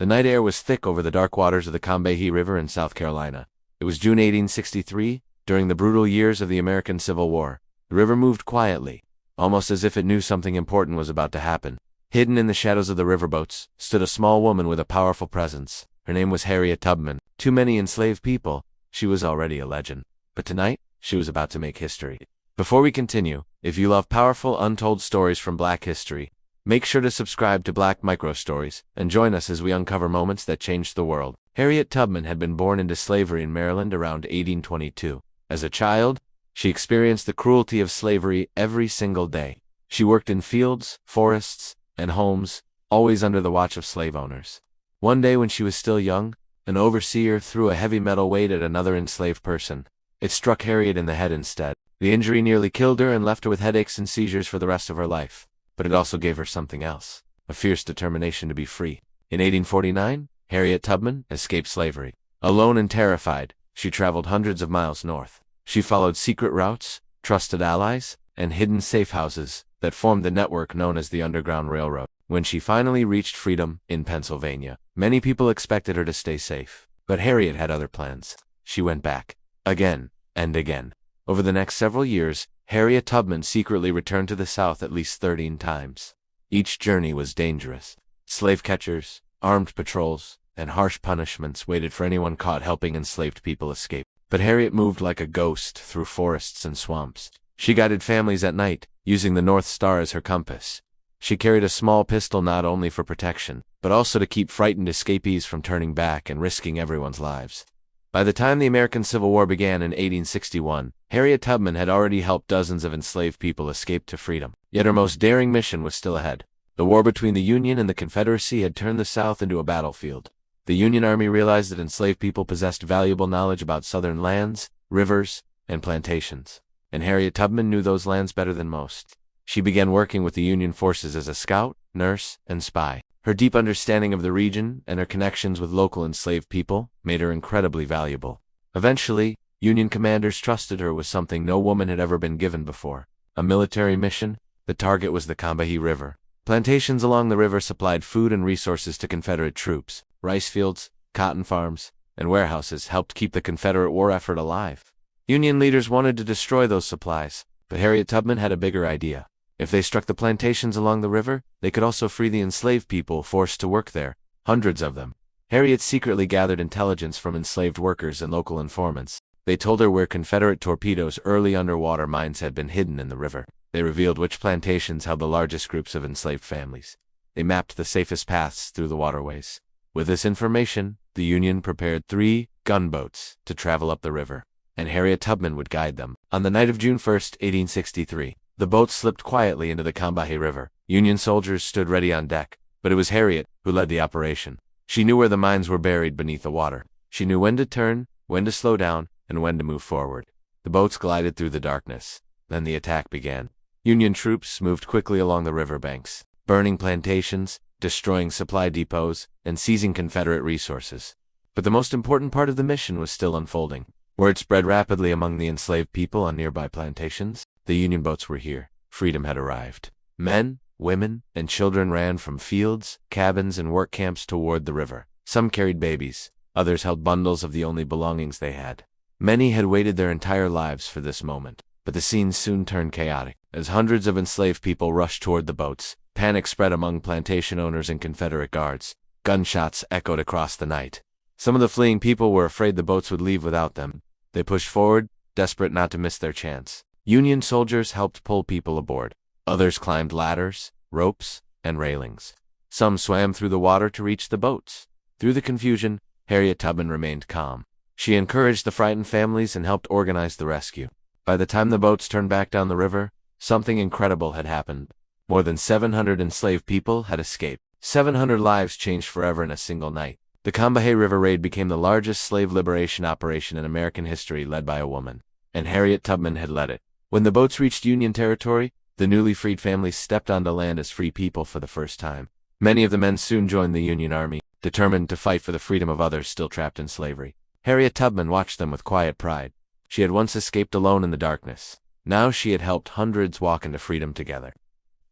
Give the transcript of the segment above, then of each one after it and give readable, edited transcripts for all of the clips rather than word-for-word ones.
The night air was thick over the dark waters of the Combahee River in South Carolina. It was June 1863, during the brutal years of the American Civil War. The river moved quietly, almost as if it knew something important was about to happen. Hidden in the shadows of the riverboats stood a small woman with a powerful presence. Her name was Harriet Tubman. To many enslaved people, she was already a legend. But tonight, she was about to make history. Before we continue, if you love powerful, untold stories from Black history, make sure to subscribe to Black Micro Stories and join us as we uncover moments that changed the world. Harriet Tubman had been born into slavery in Maryland around 1822. As a child, she experienced the cruelty of slavery every single day. She worked in fields, forests, and homes, always under the watch of slave owners. One day when she was still young, an overseer threw a heavy metal weight at another enslaved person. It struck Harriet in the head instead. The injury nearly killed her and left her with headaches and seizures for the rest of her life. But it also gave her something else, a fierce determination to be free. In 1849, Harriet Tubman escaped slavery. Alone and terrified, she traveled hundreds of miles north. She followed secret routes, trusted allies, and hidden safe houses that formed the network known as the Underground Railroad. When she finally reached freedom in Pennsylvania, many people expected her to stay safe. But Harriet had other plans. She went back, again and again. Over the next several years, Harriet Tubman secretly returned to the South at least 13 times. Each journey was dangerous. Slave catchers, armed patrols, and harsh punishments waited for anyone caught helping enslaved people escape. But Harriet moved like a ghost through forests and swamps. She guided families at night, using the North Star as her compass. She carried a small pistol not only for protection, but also to keep frightened escapees from turning back and risking everyone's lives. By the time the American Civil War began in 1861, Harriet Tubman had already helped dozens of enslaved people escape to freedom. Yet her most daring mission was still ahead. The war between the Union and the Confederacy had turned the South into a battlefield. The Union Army realized that enslaved people possessed valuable knowledge about Southern lands, rivers, and plantations. And Harriet Tubman knew those lands better than most. She began working with the Union forces as a scout, nurse, and spy. Her deep understanding of the region and her connections with local enslaved people made her incredibly valuable. Eventually, Union commanders trusted her with something no woman had ever been given before: a military mission. The target was the Combahee River. Plantations along the river supplied food and resources to Confederate troops. Rice fields, cotton farms, and warehouses helped keep the Confederate war effort alive. Union leaders wanted to destroy those supplies, but Harriet Tubman had a bigger idea. If they struck the plantations along the river, they could also free the enslaved people forced to work there, hundreds of them. Harriet secretly gathered intelligence from enslaved workers and local informants. They told her where Confederate torpedoes' early underwater mines had been hidden in the river. They revealed which plantations held the largest groups of enslaved families. They mapped the safest paths through the waterways. With this information, the Union prepared 3 gunboats to travel up the river, and Harriet Tubman would guide them. On the night of June 1, 1863, the boats slipped quietly into the Combahee River. Union soldiers stood ready on deck, but it was Harriet who led the operation. She knew where the mines were buried beneath the water. She knew when to turn, when to slow down, and when to move forward. The boats glided through the darkness. Then the attack began. Union troops moved quickly along the riverbanks, burning plantations, destroying supply depots, and seizing Confederate resources. But the most important part of the mission was still unfolding. Word spread rapidly among the enslaved people on nearby plantations. The Union boats were here. Freedom had arrived. Men, women, and children ran from fields, cabins, and work camps toward the river. Some carried babies. Others held bundles of the only belongings they had. Many had waited their entire lives for this moment. But the scene soon turned chaotic. As hundreds of enslaved people rushed toward the boats, panic spread among plantation owners and Confederate guards. Gunshots echoed across the night. Some of the fleeing people were afraid the boats would leave without them. They pushed forward, desperate not to miss their chance. Union soldiers helped pull people aboard. Others climbed ladders, ropes, and railings. Some swam through the water to reach the boats. Through the confusion, Harriet Tubman remained calm. She encouraged the frightened families and helped organize the rescue. By the time the boats turned back down the river, something incredible had happened. More than 700 enslaved people had escaped. 700 lives changed forever in a single night. The Combahee River Raid became the largest slave liberation operation in American history, led by a woman. And Harriet Tubman had led it. When the boats reached Union territory, the newly freed families stepped onto land as free people for the first time. Many of the men soon joined the Union Army, determined to fight for the freedom of others still trapped in slavery. Harriet Tubman watched them with quiet pride. She had once escaped alone in the darkness. Now she had helped hundreds walk into freedom together.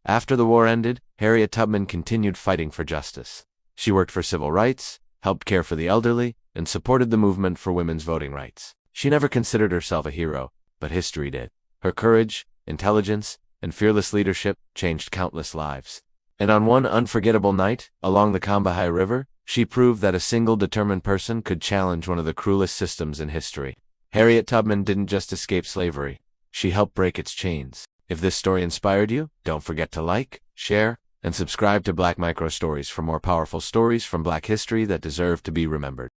After the war ended, Harriet Tubman continued fighting for justice. She worked for civil rights, helped care for the elderly, and supported the movement for women's voting rights. She never considered herself a hero, but history did. Her courage, intelligence, and fearless leadership changed countless lives. And on one unforgettable night, along the Combahee River, she proved that a single determined person could challenge one of the cruelest systems in history. Harriet Tubman didn't just escape slavery. She helped break its chains. If this story inspired you, don't forget to like, share, and subscribe to Black Micro Stories for more powerful stories from Black history that deserve to be remembered.